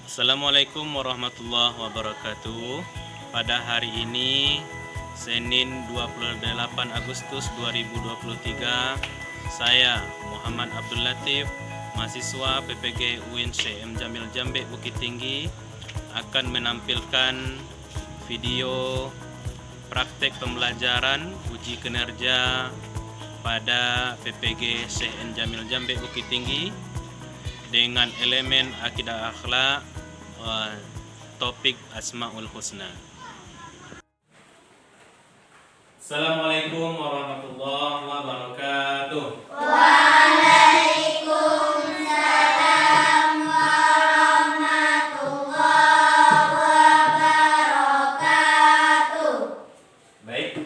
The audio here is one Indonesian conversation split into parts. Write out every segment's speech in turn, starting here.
Assalamualaikum warahmatullahi wabarakatuh. Pada hari ini Senin 28 Agustus 2023, saya Muhammad Abdul Latif, mahasiswa PPG UIN Syekh M. Jamil Jambe Bukit Tinggi, akan menampilkan video praktek pembelajaran uji kinerja pada PPG Syekh M. Jamil Jambe Bukit Tinggi dengan elemen akidah akhlak, topik Asmaul Husna. Assalamualaikum warahmatullahi wabarakatuh. Waalaikumsalam warahmatullahi wabarakatuh. Baik,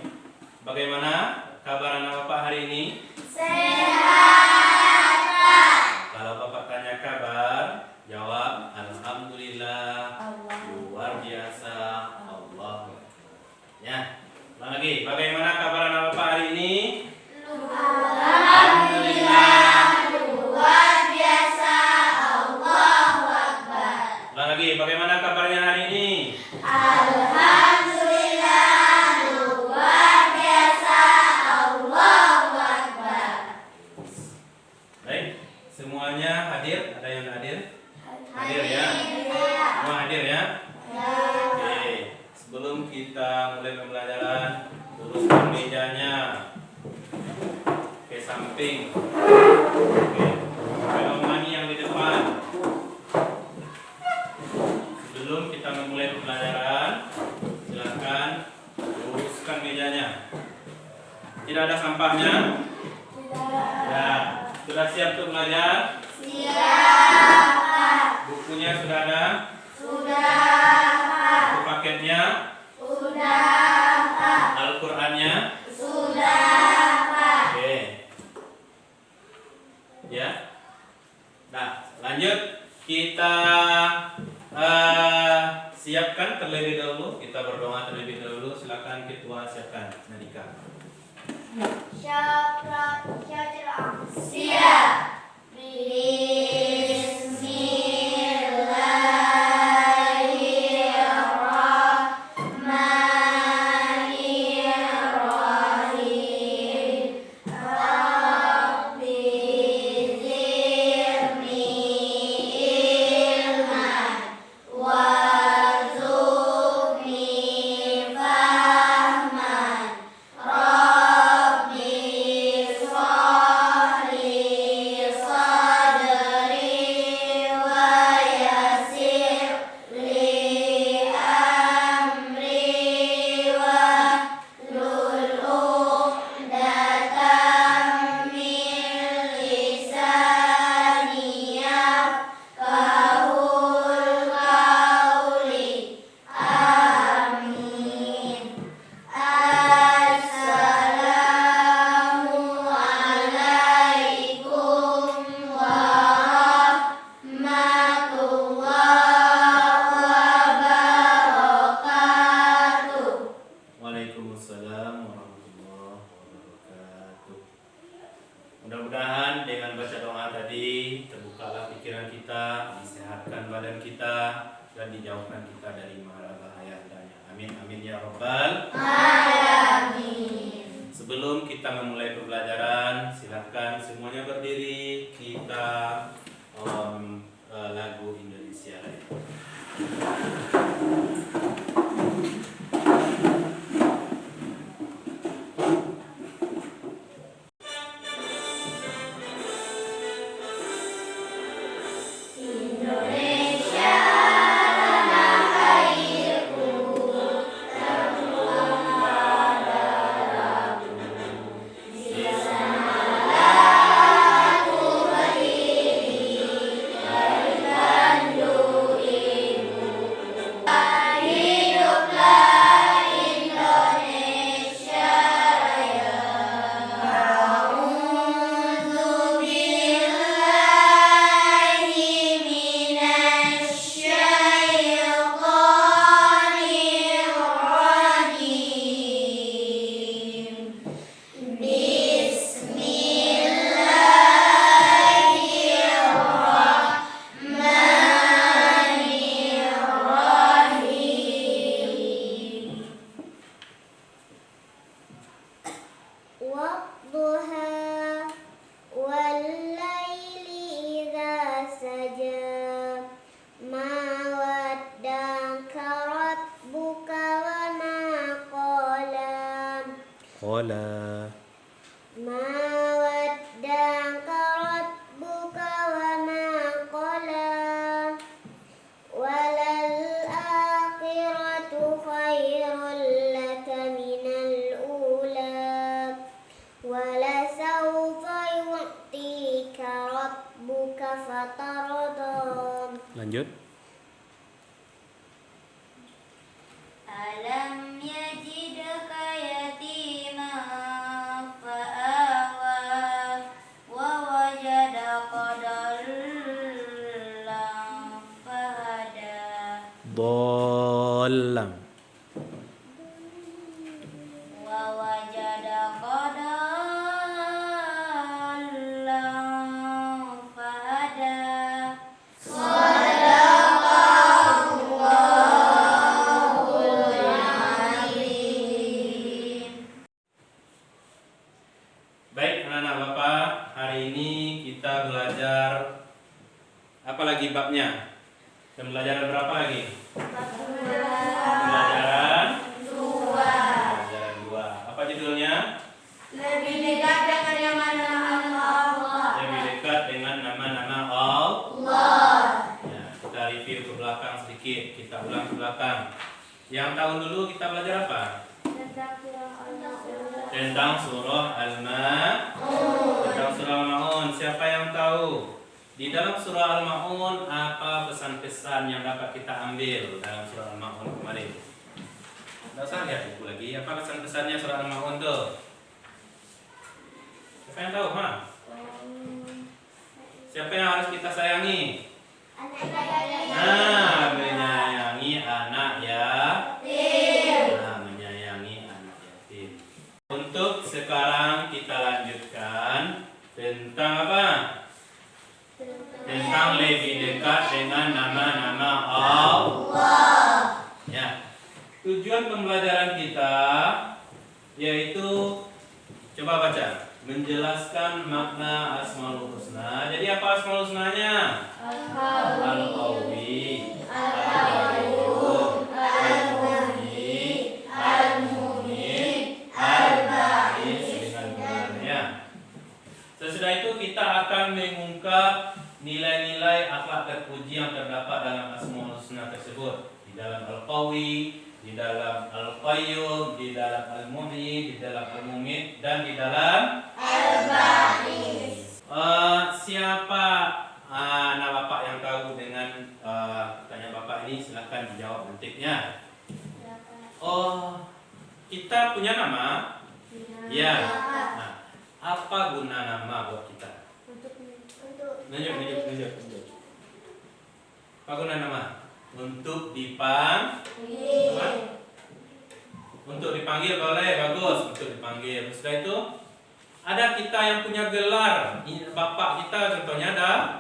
bagaimana kabar anak Bapak hari ini? Sehat, Pak. Kalau Bapak tanya kabar, jawab Alhamdulillah, luar biasa, Allah. Ya, ulang lagi. Bagaimana kabar anak Bapak hari ini? Alhamdulillah, luar biasa, Allahu Akbar. Ulang lagi. Bagaimana kabarnya hari ini? Alhamdulillah, luar biasa, Allahu Akbar. Baik, semuanya hadir? Ada yang hadir? Hadir ya? Semua hadir ya? Oke, sebelum kita mulai pembelajaran, luruskan mejanya ke samping. Oke, penomani yang di depan. Sebelum kita memulai pembelajaran, silakan luruskan mejanya. Tidak ada sampahnya? Ya, sudah siap untuk belajar? Siap, Pak. Bukunya sudah ada? Sudah, Pak. Buku paketnya? Sudah, Pak. Al-Qur'annya? Sudah, Pak. Oke. Ya. Nah, lanjut. Kita siapkan terlebih dahulu. Kita berdoa terlebih dahulu. Silakan ketua siapkan. Nadika. Siap. Bismillahirrahmanirrahim. Rabbi zidni ilman warzuqni fahman. Rabbi sholli sadri wa yassir li amri wahlul uqdatam min lisani yafqahul qawli. Amin. Assalamualaikum warahmatullahi wabarakatuh. Waalaikumsalam warahmatullahi wabarakatuh. Mudah-mudahan dengan baca doa tadi terbukalah pikiran kita, disehatkan badan kita, dan dijauhkan kita dari mara bahaya adanya. Amin amin ya rabbal. Amin. Sebelum kita memulai pembelajaran, silakan semuanya berdiri. Kita lagu Indonesia Raya. Indonesia tanah airku, tertumpah darahku. Di sanalah aku berdiri, dari Bandung qala. Ma wadda'aka rabbuka wa ma qala. Walal akhiratu khairul laka minal ula. Walasawfa yu'tika rabbuka fatarda. Lanjut. Alam yajidka yatiman fa'awa wa wajadaka dallan fahada. Dhallan. Wa wajadaka dallan fahada. Baik anak-anak Bapak, hari ini kita belajar apa lagi babnya? Dan belajar berapa lagi? Pelajaran 2. Pelajaran 2. Apa judulnya? Lebih dekat dengan nama Allah. Lebih dekat dengan nama-nama Allah. Ya, kita review ke belakang sedikit, kita ulang ke belakang. Yang tahun dulu kita belajar apa? Tentang surah Al-Ma'un. Tentang surah Al-Ma'un. Siapa yang tahu? Di dalam surah Al-Ma'un apa pesan-pesan yang dapat kita ambil dalam surah Al-Ma'un kemarin? Tidak usah lihat buku lagi. Apa pesan-pesannya surah Al-Ma'un tuh? Siapa yang tahu? Siapa yang harus kita sayangi? Nah, menyayangi anak yatim. Nah, menyayangi anak yatim. Untuk sekarang kita lanjutkan tentang apa? Tentang lebih dekat dengan nama-nama Allah. Ya. Tujuan pembelajaran kita yaitu coba baca, menjelaskan makna Asmaul Husna. Jadi apa Asmaul Husnanya? Al-Qawi, Al-Qayyum, Al-Muhyi, Al-Mumit, Al-Ba'is dengan benarnya. Sesudah itu kita akan mengungkap nilai-nilai akhlak terpuji yang terdapat dalam Asmaul Husna tersebut. Di dalam Al-Qawi, di dalam Al-Qayyum, di dalam Al-Muhyi, di dalam Al-Mumit, dan di dalam Al-Ba'is. Siapa anak bapak yang tahu dengan pertanyaan bapak ini? Silahkan dijawab nantinya. Oh, kita punya nama? Ya. Nah, apa guna nama buat kita? Tunjuk. Apa guna nama? Untuk dipanggil. Untuk dipanggil boleh, bagus. Untuk dipanggil. Setelah itu ada kita yang punya gelar. Bapak kita contohnya ada.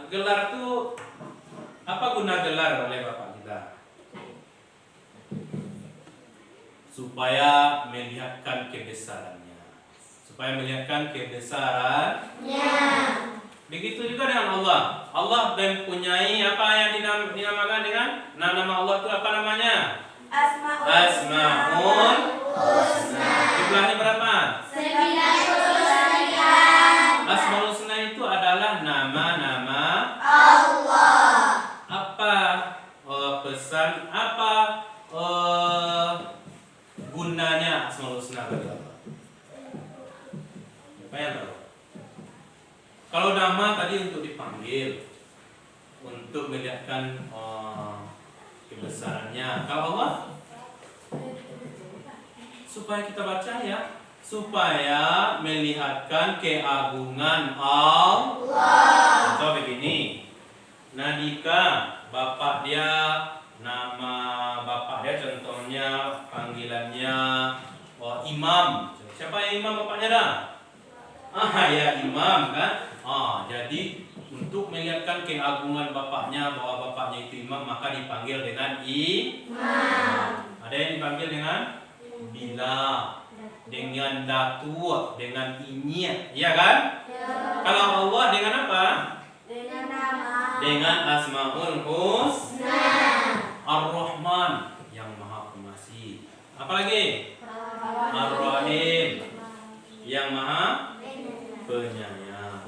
Gelar itu apa guna gelar oleh bapak kita? Supaya melihatkan kebesarannya. Begitu juga dengan Allah. Allah mempunyai apa yang dinamakan dengan nama Allah itu apa namanya? Asmaul Husna. Jumlahnya berapa? 99. Asmaul Husna itu adalah nama-nama Allah. Apa pesan? Apa gunanya Asmaul Husna bagi Allah? Apa yang tahu? Kalau nama tadi untuk dipanggil, untuk melihatkan kebesarannya. Kalau Allah, supaya kita baca ya, supaya melihatkan keagungan Allah. Contoh begini, Nadika, bapak dia, nama bapak dia contohnya panggilannya Imam. Siapa yang Imam bapaknya dah? Ya Imam kan. Jadi untuk melihatkan keagungan bapaknya, bahwa bapaknya itu imam, maka dipanggil dengan imam. Ada yang dipanggil dengan bila, dengan datu, dengan inyek, iya kan? Kalau Allah dengan apa? Dengan nama. Dengan Asmaul Husna. Ar-Rahman, yang Maha Pengasih. Apa lagi? yang Maha Penyayang.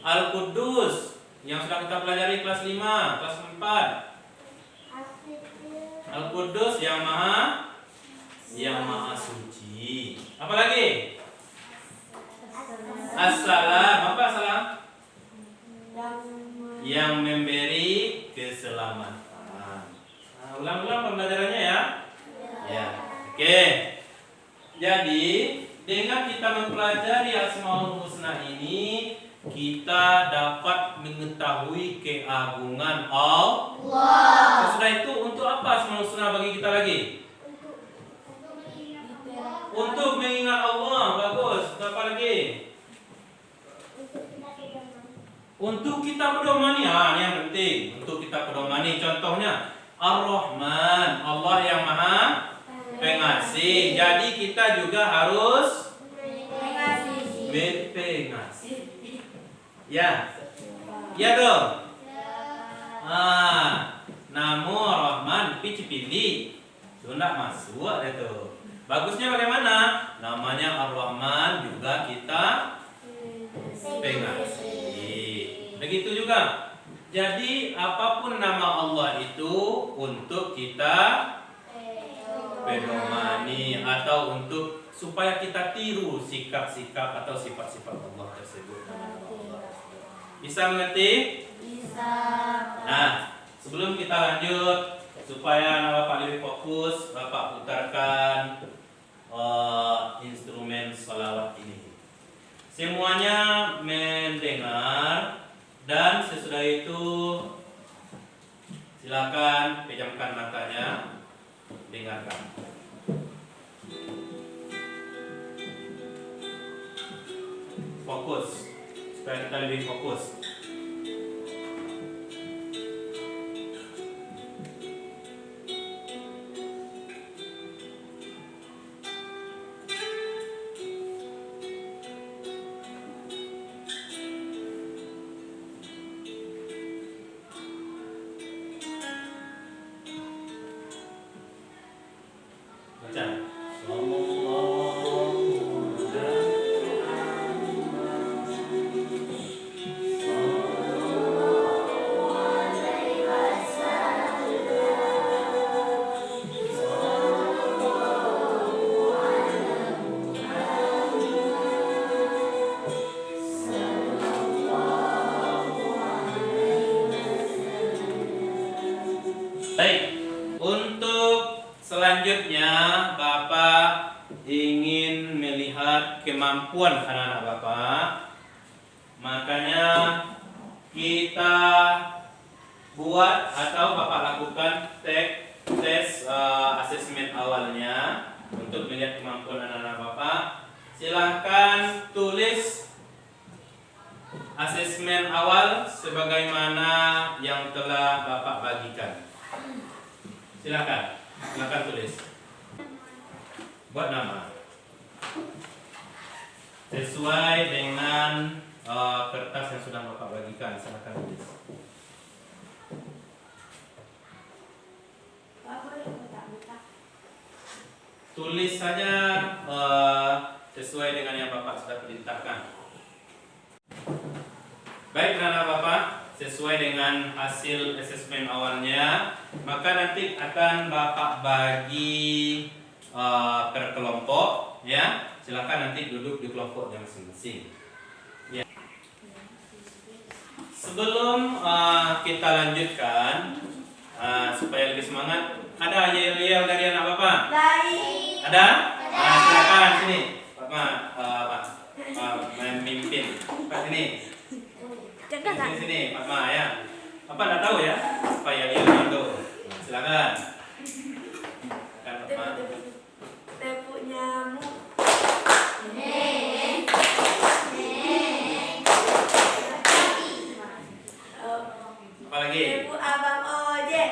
Al-Quddus yang sudah kita pelajari kelas 5, kelas 4. Al-Quddus yang Maha Suci. Apa lagi? As-Salam. Apa As-Salam? Yang memberi keselamatan. Nah, ulang-ulang pembelajarannya ya. Ya. Oke. Jadi, dengan kita mempelajari Asmaul Husna ini, kita dapat mengetahui keagungan Allah. Sesudah itu, untuk apa Asmaul Husna bagi kita lagi? Untuk mengingat Allah. Bagus. Apa lagi? Untuk kita pedomani. Ini yang penting. Untuk kita pedomani. Contohnya Ar-Rahman, Allah yang Maha Pengasih. Jadi kita juga harus berpengasih. Ya. Ya dong. Namo Rahman pilih. Itu enggak masuk itu. Bagusnya bagaimana? Namanya Ar-Rahman juga kita pengasih. Begitu juga. Jadi apapun nama Allah itu untuk kita pedomani atau untuk supaya kita tiru sikap-sikap atau sifat-sifat Allah tersebut. Bisa mengerti? Bisa. Nah, sebelum kita lanjut supaya Bapak lebih fokus, Bapak putarkan instrumen sholawat ini. Semuanya mendengar. Dan sesudah itu silakan pejamkan matanya, dengarkan. Fokus, supaya kita lebih fokus. Baik, untuk selanjutnya Bapak ingin melihat kemampuan anak-anak Bapak. Makanya kita buat atau Bapak lakukan tes asesmen awalnya untuk melihat kemampuan anak-anak Bapak. Silahkan tulis asesmen awal sebagaimana yang telah Bapak bagikan. Silakan tulis. Buat nama sesuai dengan kertas yang sudah Bapak bagikan. Silakan tulis. Tulis saja sesuai dengan yang Bapak sudah perintahkan. Baik, anak Bapak, sesuai dengan hasil asesmen awalnya, maka nanti akan Bapak bagi per kelompok, ya. Silakan nanti duduk di kelompoknya masing-masing. Ya. Sebelum kita lanjutkan, supaya lebih semangat, ada yel-yel dari anak Bapak? Ada? Silakan sini, Pak memimpin. Pak sini. Sini, Pak Ma ya. Apa enggak tahu ya? Apa yel-yel itu? Silakan. Silakan Pak Ma. Tepu nyamuk. Apa lagi? Tepu abang ojek.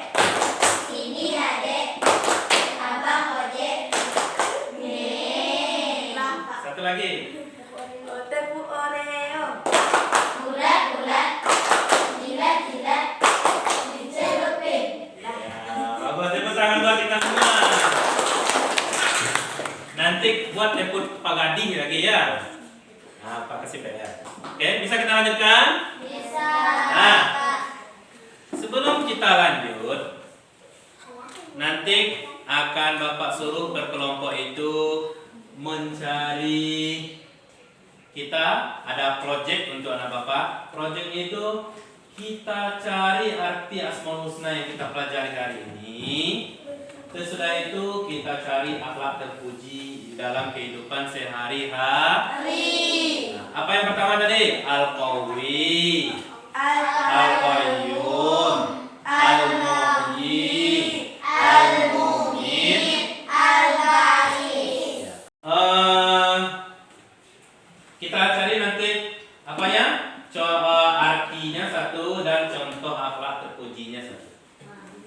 Ini adek. Abang ojek. Satu lagi. Tepu Oreo. Bulat-bulat, jilat-jilat, dicelupin. Bagus, tepuk tangan buat kita semua. Nanti buat tepuk Pak Gadi lagi ya. Nah, Pak kasih PR. Oke, bisa kita lanjutkan? Bisa. Nah, sebelum kita lanjut, nanti akan Bapak suruh berkelompok itu mencari, kita ada project untuk anak Bapak. Project itu kita cari arti Asmaul Husna yang kita pelajari hari ini. Sesudah itu kita cari akhlak terpuji di dalam kehidupan sehari-hari. Nah, apa yang pertama tadi? Al-Qawi, Al-Qayyum, Al-Muhyi, Al-Mumin, Al-Baris. Kita cari nanti apa ya? Artinya satu dan contoh akhlak terpujinya satu.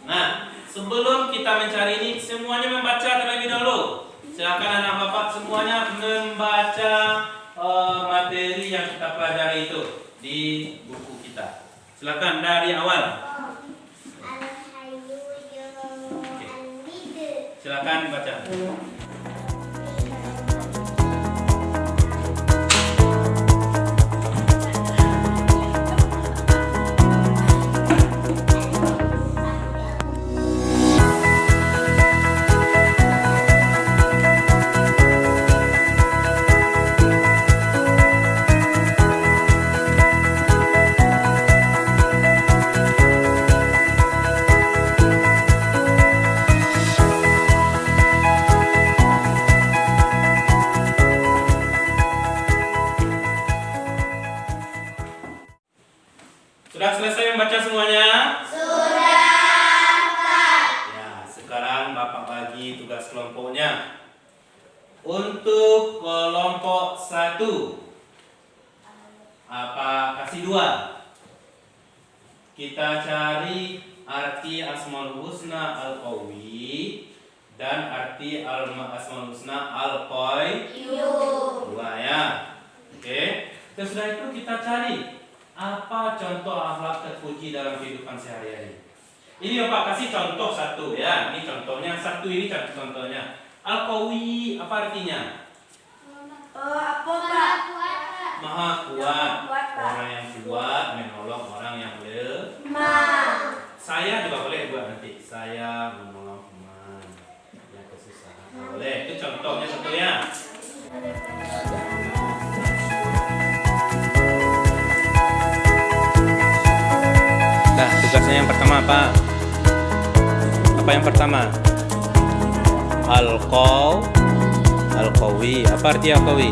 Nah, sebelum kita mencari ini, semuanya membaca terlebih dahulu. Silakan anak Bapak semuanya membaca materi yang kita pelajari itu di buku kita. Silakan dari awal. Silakan baca. Sudah selesai membaca semuanya? Sudah, Pak. Ya, sekarang Bapak bagi tugas kelompoknya. Untuk kelompok 1, apa kasih 2. Kita cari arti Asmaul Husna Al-Qawi dan arti Asmaul Husna Al-Qayyum. 2 ya. Oke. Sesudah itu kita cari apa contoh akhlak terpuji dalam kehidupan sehari-hari. Ini Bapak kasih contoh 1 ya. Ini contohnya 1, ini contohnya. Al-Qawi apa artinya? Apa Pak? Maha kuat. Kuat, Pak. Orang yang kuat menolong orang yang lemah. Saya juga boleh buat nanti. Saya menolong teman yang kesusahan. Boleh. Itu contohnya 1 ya. Nah, tugasnya yang pertama apa? Apa yang pertama? Al-Qawi. Apa arti Al-Qawi?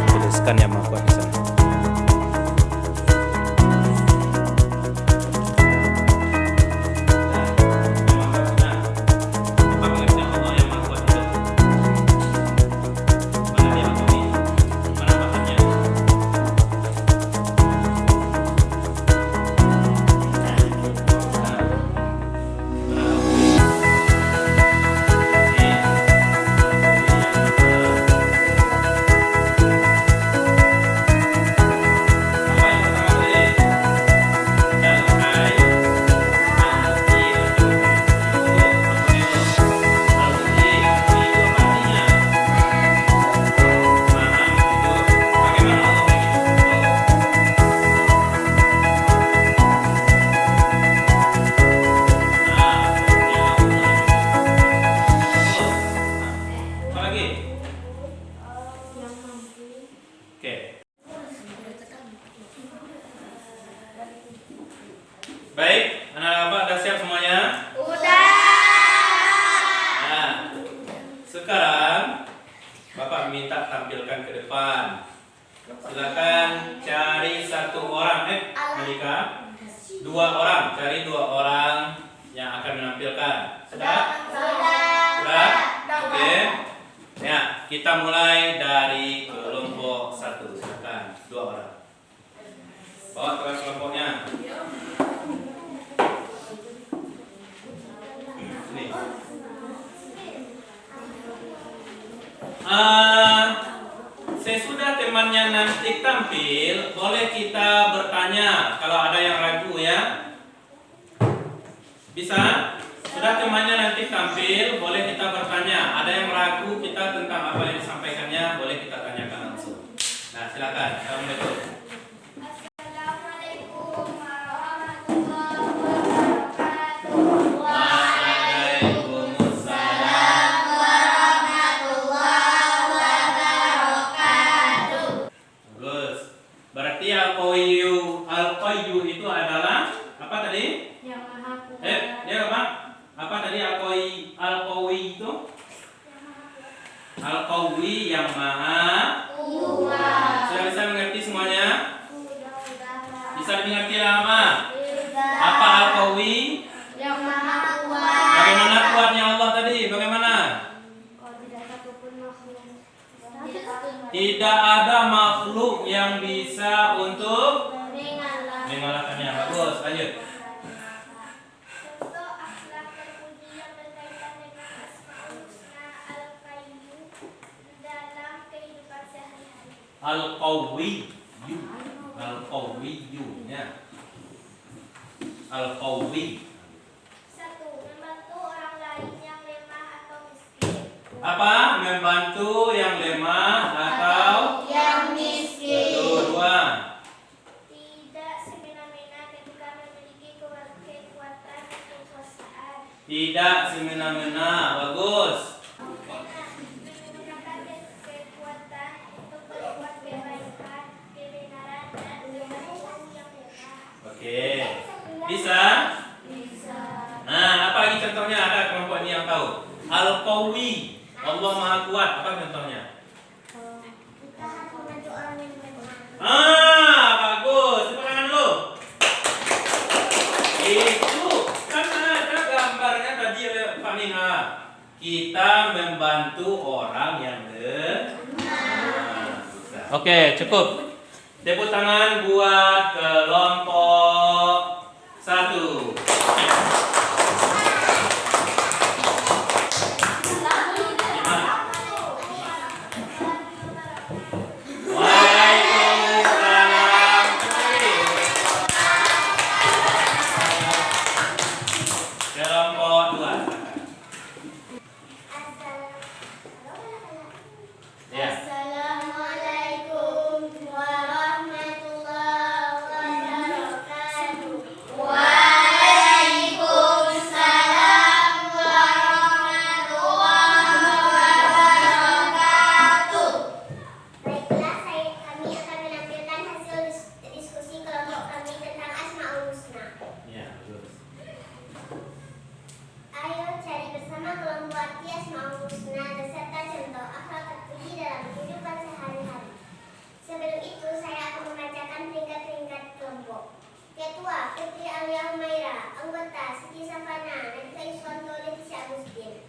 Tuliskan yang mau buat di sana. Baik, anak-anak udah siap semuanya? Udah. Nah, sekarang Bapak minta tampilkan ke depan. Silakan cari 1 orang, Malika. 2 orang, cari 2 orang yang akan menampilkan. Sudah? Sudah? Oke. Ya, kita mulai dari kelompok 1. Silakan, 2 orang. Bawa tugas kelompoknya. Sesudah temannya nanti tampil, boleh kita bertanya kalau ada yang ragu ya. Bisa? Sudah temannya nanti tampil, boleh kita bertanya. Ada yang ragu kita tentang apa yang disampaikannya, boleh kita tanyakan langsung. Nah, silakan. Assalamualaikum. Assalamualaikum warahmatullahi wabarakatuh. Waalaikumsalam. Warahmatullahi wabarakatuh. Bagus. Berarti al-qayyu itu adalah apa tadi? Yang Maha Kuasa. Dia apa? Apa tadi al-qawi itu? Al-qawi yang maha. Sudah bisa mengerti semuanya? Bisa dimengerti lama? Apa al-qawi? Yang Maha Kuasa. Bagaimana kuatnya Allah tadi? Bagaimana? Oh, tidak satupun makhluk. Tidak ada makhluk yang bisa untuk mengalahkannya. Bagus, lanjut. Contoh akhlak terpuji yang berkaitan dengan Asmaul Husna Al-Qayyu dalam kehidupan sehari-hari. Al-qawiyyu. Al-qawiyyu ya. Al-qawi. 1. Membantu orang lain yang lemah atau miskin. Apa? Membantu yang lemah atau yang miskin. betul. 2. Tidak semena-mena ketika memiliki kekuatan dan kekuasaan. Tidak semena-mena. Bagus. Menggunakan kekuatan untuk berbuat kebaikan, kebenaran, dan membantu yang lemah. Oke. Bisa? Nah, apa lagi contohnya? Ada kelompok ini yang tahu. Al-qawi. Allah Maha Kuat. Apa contohnya? Membantu orang yang lemah. Bagus. Tepuk tangan dulu. Itu kan ada gambarnya tadi oleh Pak Minha. Kita membantu orang yang lemah. Oke, cukup. Tepuk tangan buat kelompok 1. Waalaikumsalam. Kelompok 2. Ya. Assalamualaikum warahmatullahi wabarakatuh. Waalaikumsalam warahmatullahi wabarakatuh. Baiklah, kami akan menampilkan hasil diskusi kelompok kami tentang Asmaul Husna. Ya, bagus. Ayo cari bersama kelompok arti Asmaul Husna beserta contoh akhlak terpuji dalam kehidupan sehari-hari. Sebelum itu, saya akan membacakan peringkat-peringkat kelompok. Ketua, Putri Alia Humaira. Anggota, Siti Safana, Nafisa Iswanto, Leticia Agustin.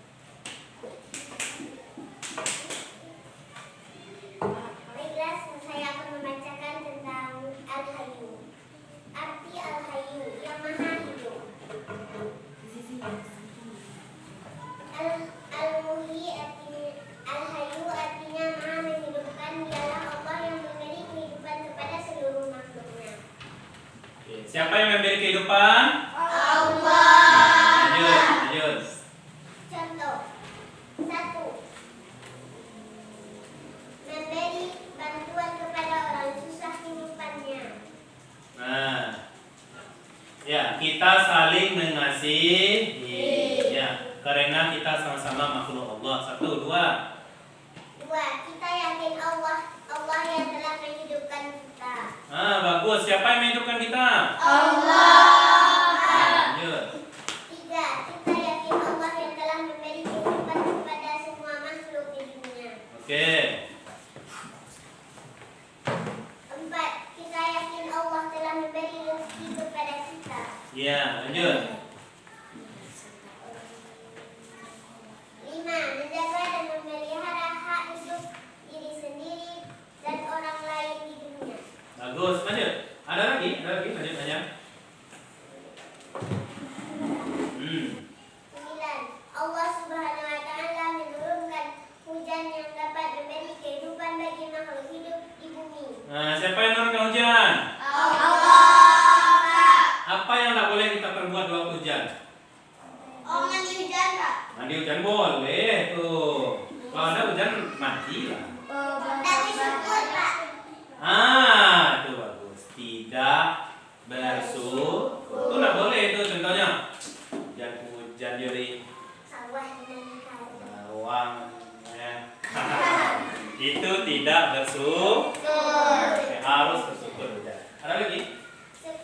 Baiklah, saya akan membacakan tentang Al-Hayyu. Arti Al-Hayyu, yang maha hidup. Al-Muhyi Al-Hayyu artinya maha menghidupkan. Dialah Allah yang memberi kehidupan kepada seluruh makhluknya. Oke, siapa yang memberi kehidupan? Allah. Lanjut. Contoh 1. Memberi bantuan kepada orang susah kehidupannya. Nah, ya kita saling mengasihi. Ya, karena kita sama-sama makhluk Allah. 1, 2. 2. Kita yakin Allah yang telah menghidupkan kita. Bagus. Siapa yang menghidupkan kita? Allah. Lanjut. 3. Kita yakin Allah yang telah memberi kehidupan kepada semua makhluk di dunia. Oke. 4. Kita yakin Allah telah memberi rezeki kepada kita. Ya, lanjut. 5. Menjaga dan memelihara hak hidup diri sendiri dan orang lain di dunia. Bagus. Lanjut. Ada lagi? Lanjut aja. 9. Allah Subhanahu wa taala menurunkan hujan yang dapat memberi kehidupan bagi makhluk hidup di bumi. Nah, siapa yang menurunkan hujan? Allah. Apa yang tak boleh kita perbuat waktu hujan? Oh, hujan boleh tuh. Kalau ada hujan mati lah. Tapi syukur, Pak. Itu bagus. Tidak bersyukur. Itu nggak boleh itu contohnya. Hujan Yuri. Sawah dan kali. Bawang. Itu tidak bersyukur. Harus bersyukur hujan. Ada lagi? 10.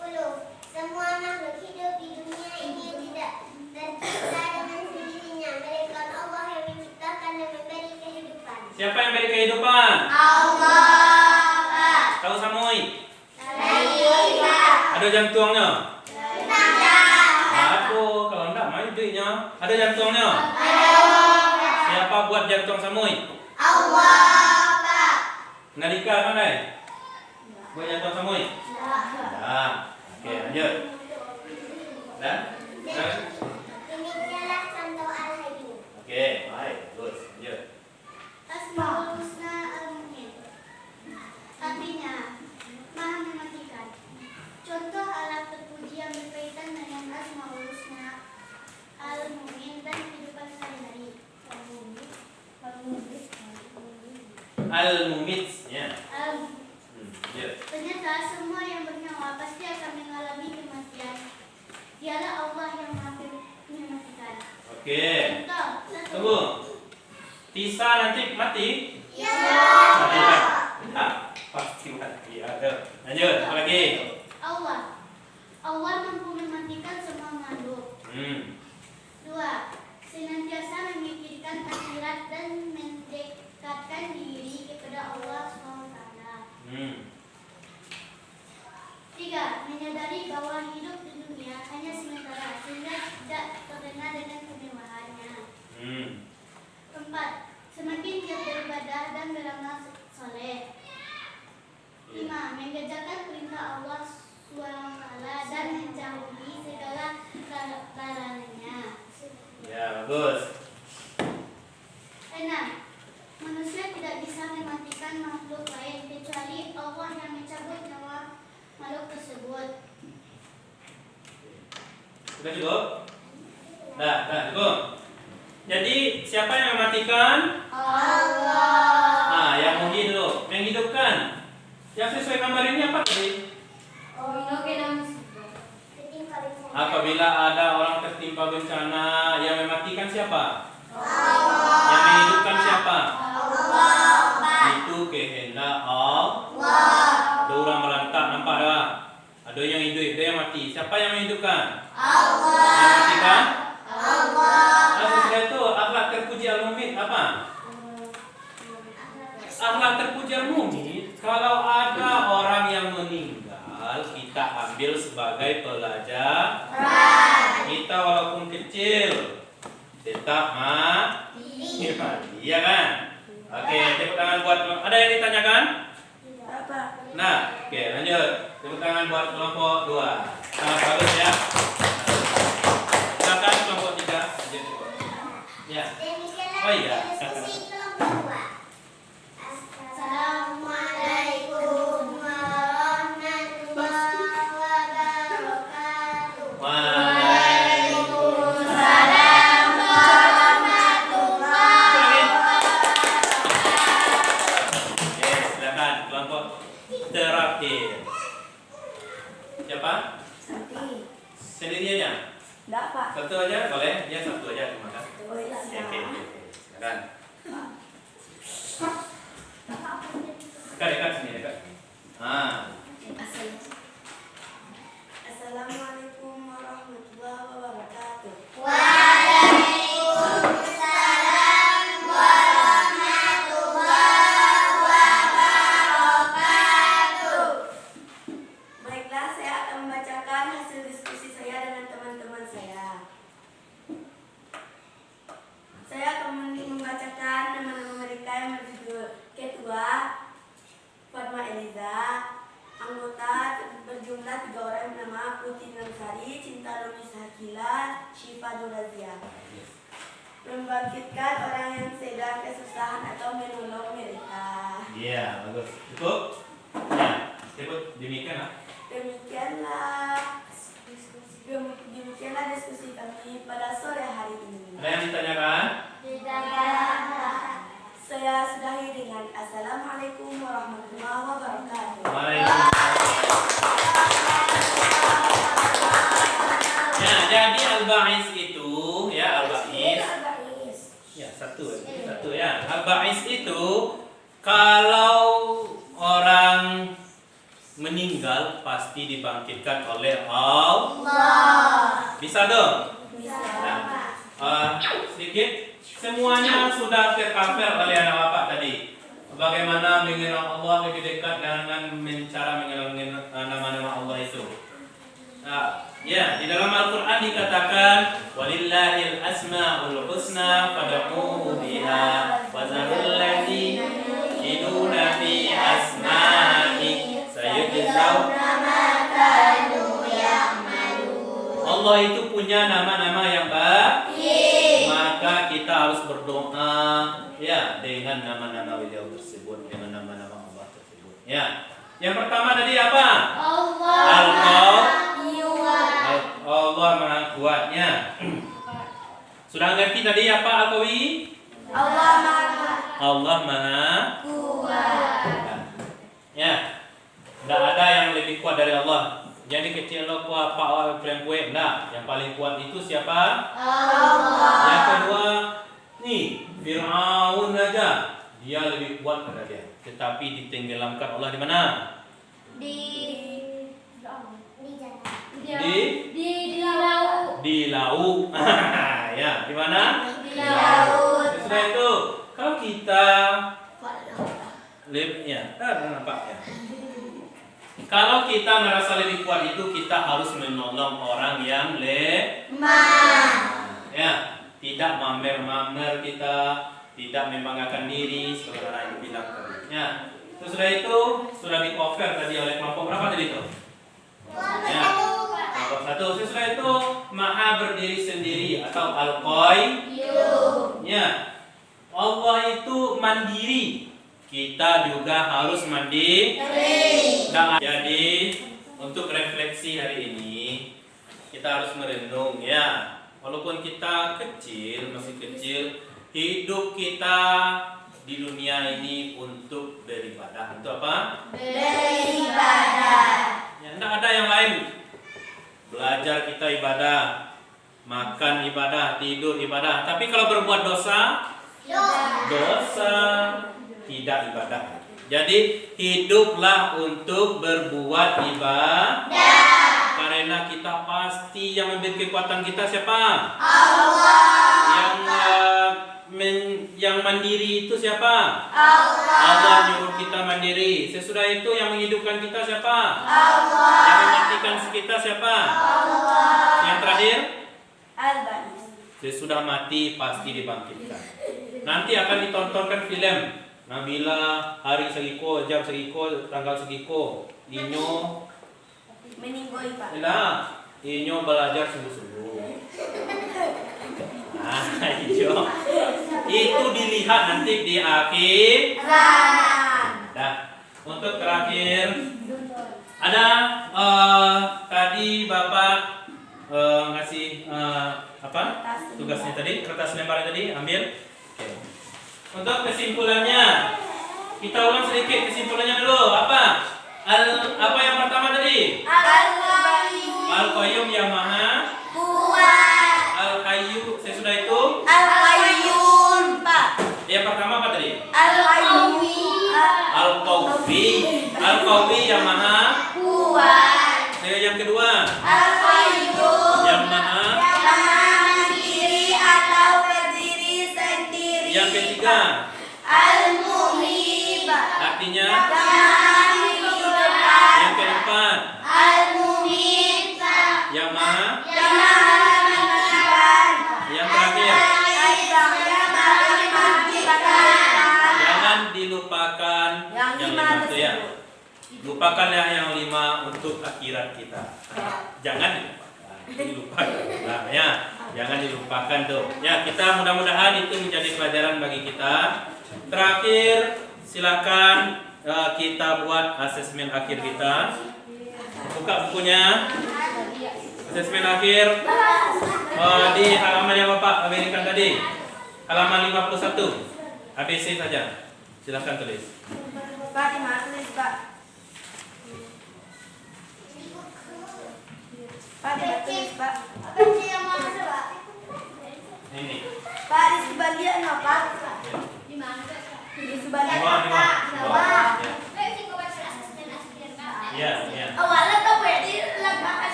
Semua makhluk hidup di dunia ini tidak tercipta dengan sendirinya, melainkan Allah yang menciptakan dan memberi kehidupan. Siapa yang beri kehidupan? Allah. Tahu Samui? Tidak. Ada jantungnya? Tidak. Aduh, kalau enggak main duitnya. Ada jantungnya? Siapa buat jantung Samui? Allah, Pak. Nalika mana? Buat jantung Samui? Nah, oke lanjut. Dan? Demikianlah contoh Al-Hayy. Oke, baik, terus lanjut. Asmaul Husna Al-Mu'min. Artinya, Maha Mematikan. Contoh alat terpuji yang berkaitan dengan Asmaul Husna Al-Mu'min dan kehidupan sehari-hari. Al-Mumit, ya. Lanjut. Ternyata semua yang bernyawa pasti akan mengalami kematian. Dialah Allah yang Maha Mematikan. Oke. Contoh, Tunggu. Tisa nanti mati? Ya. Mati kan? Tidak. Pasti mati. Ada. Lanjut. Apa lagi? Allah mampu mematikan semua makhluk. 2. Senantiasa memikirkan akhirat dan mendekatkan diri kepada Allah SWT. 3. Menyadari bahwa hidup di dunia hanya sementara sehingga tidak terlena dengan kemewahannya. 4. Semakin giat beribadah dan beramal soleh. 5. Mengerjakan perintah Allah SWT dan menjauhi segala larangannya. Ya, bagus. 6. Manusia tidak bisa mematikan makhluk lain kecuali Allah yang mencabut nyawa makhluk tersebut. Sudah cukup? Dah cukup. Jadi siapa yang mematikan? Allah. Yang menghidup, menghidupkan. Yang sesuai gambar ini apa tadi? Ketimpa bencana. Apabila ada orang tertimpa bencana, yang mematikan siapa? Allah. Yang menghidupkan siapa? Allah, Pak. Itu kehendak Allah. Allah. Ada orang melantak, nampak tak? Ada yang hidup, ada yang mati. Siapa yang menghidupkan? Allah. Yang mematikan? Allah. Sesudah itu akhlak terpuji al-mumit apa? Akhlak terpuji al-mumit, kalau ada orang yang meninggal, kita ambil sebagai pelajaran. Kita walaupun kecil tetap mati, iya kan? Oke, tepuk tangan buat. Ada yang ditanyakan? Nah, oke lanjut. Tepuk tangan buat kelompok 2. Sangat bagus ya. Silakan kelompok 3. Ya. Demikianlah Oh iya. diskusi kelompok 2. Assalamualaikum warahmatullahi wabarakatuh. Waalaikumsalam warahmatullahi wabarakatuh. Oke, silakan kelompok terakhir. Siapa? Sendiri aja? Enggak, Pak. Satu aja boleh? Ya satu aja terima kasih. Oh, iya. Oke. Silakan. Dekat sini dekat. Assalamualaikum warahmatullahi wabarakatuh. Waalaikumsalam warahmatullahi wabarakatuh. Baiklah, saya akan membacakan hasil diskusi saya dengan teman-teman saya. Saya akan membacakan nama-nama mereka yang berjudul Ketua Fatma Eliza, anggota berjumlah 3 orang yang bernama Putih Nansari, Cinta Lumisa Hakila, Syifa Durazia. Membangkitkan orang yang sedang kesusahan atau menolong mereka. Iya, bagus. Cukup? Ya, cukup demikian. Demikianlah diskusi kami pada sore hari ini. Ada yang ditanyakan? al-ba'is itu ya, al-ba'is. Ya, satu ya. Al-ba'is itu kalau orang meninggal pasti dibangkitkan oleh Allah. Bisa dong? Bisa. Sedikit semuanya sudah tercover oleh anak bapak tadi. Bagaimana mengenal Allah lebih dekat dengan cara mengenal nama-nama Allah itu. Ya, di dalam Al-Quran dikatakan walillahil asma'ul husna fad'uhu biha wa zarul ladzina yulhiduna fi asma'i sayujzauna ma kanu ya'malun. Allah itu punya nama-nama yang baik, maka kita harus berdoa ya dengan nama-nama beliau tersebut, dengan nama-nama Allah tersebut. Ya. Yang pertama tadi apa? Allah Maha Kuatnya. Sudah ngerti tadi apa Al-Qawi? Allah Maha Kuat. Ya. Tidak ada yang lebih kuat dari Allah. Jadi kecil lo kuat apa awal kalian kuat? Enggak. Yang paling kuat itu siapa? Allah. Yang kedua, nih Fir'aun aja dia lebih kuat pada dia. Tetapi ditenggelamkan Allah di mana? Di laut. Ya, di mana? Di laut. Sesudah itu, kalau kita nampak ya. Kalau kita merasa lebih kuat itu kita harus menolong orang yang lemah. Ya, tidak mamer-mamer kita, tidak membanggakan diri seperti orang yang bilang tadi. Ya. Sesudah itu sudah di cover tadi oleh kelompok berapa tadi itu? Ya. Kelompok satu. Sesudah itu maha berdiri sendiri atau al-qayyum. Ya. Allah itu mandiri. Kita juga harus mandiri. Jadi untuk refleksi hari ini kita harus merenung ya. Walaupun kita kecil, masih kecil, hidup kita di dunia ini untuk beribadah. Untuk apa? Beribadah. Ya, tidak ada yang lain. Belajar kita ibadah, makan ibadah, tidur ibadah. Tapi kalau berbuat dosa, tidak ibadah. Jadi hiduplah untuk berbuat ibadah. Karena kita pasti yang memberi kekuatan kita siapa? Allah. Yang mandiri itu siapa? Allah nyuruh kita mandiri. Sesudah itu yang menghidupkan kita siapa? Allah. Yang mematikan kita siapa? Allah. Yang terakhir? Al-Ba'is. Sesudah mati pasti dibangkitkan. Nanti akan ditontonkan film Nabila hari segiko, jam segiko, tanggal segiko. Inyo Meninggoy Pak. Nah, Inyo belajar sungguh-sungguh. Nah, itu dilihat nanti di akhir. Nah, untuk terakhir ada tadi Bapak ngasih apa tugasnya tadi, kertas lembar tadi ambil. Oke. Untuk kesimpulannya kita ulang sedikit kesimpulannya dulu. Apa yang pertama tadi? Al-Qayyum yang Maha Kuat. Al-Hayyu sesudah itu? Al-Qayyum Pak. Yang pertama apa tadi? Al-Qawi. Al-Qawi yang Maha Kuat. Yang kedua? Al-Qayyum yang Maha mandiri atau berdiri sendiri. Yang ketiga? Al-Muhib. Artinya? Yang Yang keempat? Al-Mumit. Yang Maha mematikan. Yang terakhir? Jangan dilupakan yang lima itu ya. Lupakanlah yang lima untuk akhirat kita. Jangan dilupakan. Nah, ya, jangan dilupakan tuh. Ya, kita mudah-mudahan itu menjadi pelajaran bagi kita. Terakhir, silakan kita buat asesmen akhir kita. Buka bukunya. Asesmen akhir di halaman yang Bapak berikan tadi. Halaman 51. ABC saja. Silakan tulis. Pak, di mana tulis Pak? Pak, di mana tulis Pak? Apa sih yang mau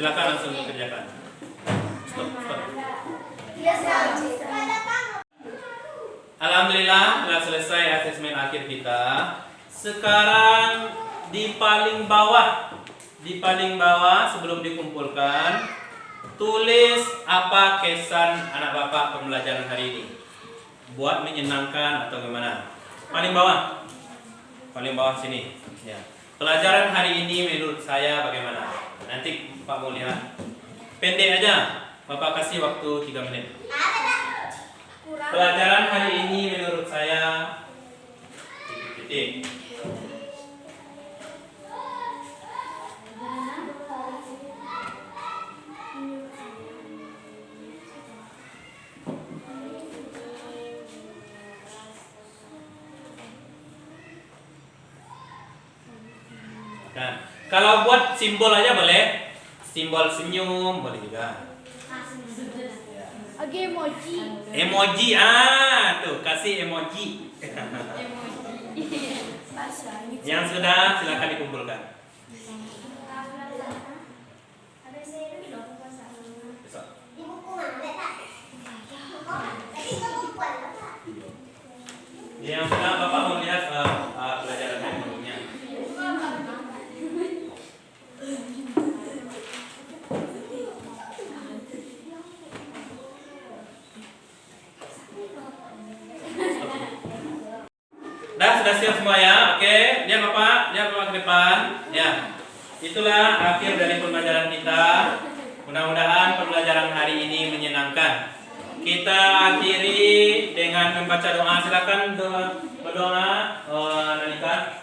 Silakan langsung dikerjakan. Stop. Alhamdulillah telah selesai asesmen akhir kita. Sekarang di paling bawah sebelum dikumpulkan, tulis apa kesan anak bapak pembelajaran hari ini. Buat menyenangkan atau gimana? Paling bawah sini. Ya. Pelajaran hari ini menurut saya bagaimana? Nanti Pak mau lihat. Pendek aja. Bapak kasih waktu 3 menit. Pelajaran hari ini menurut saya titik. Nah, kalau buat simbol aja boleh. Simbol senyum boleh juga. Oke, emoji. Emoji, tuh kasih emoji. Yang sudah silakan dikumpulkan. Besok. Di buku mana, Pak? Tadi ketumpuan, Pak. Yang sudah Bapak mau lihat pelajaran yang sebelumnya. Sudah siap semua ya? Oke, lihat Bapak ke depan. Ya, itulah akhir dari pembelajaran kita. Mudah-mudahan pembelajaran hari ini menyenangkan. Kita akhiri dengan membaca doa. Silakan berdoa, Nanika.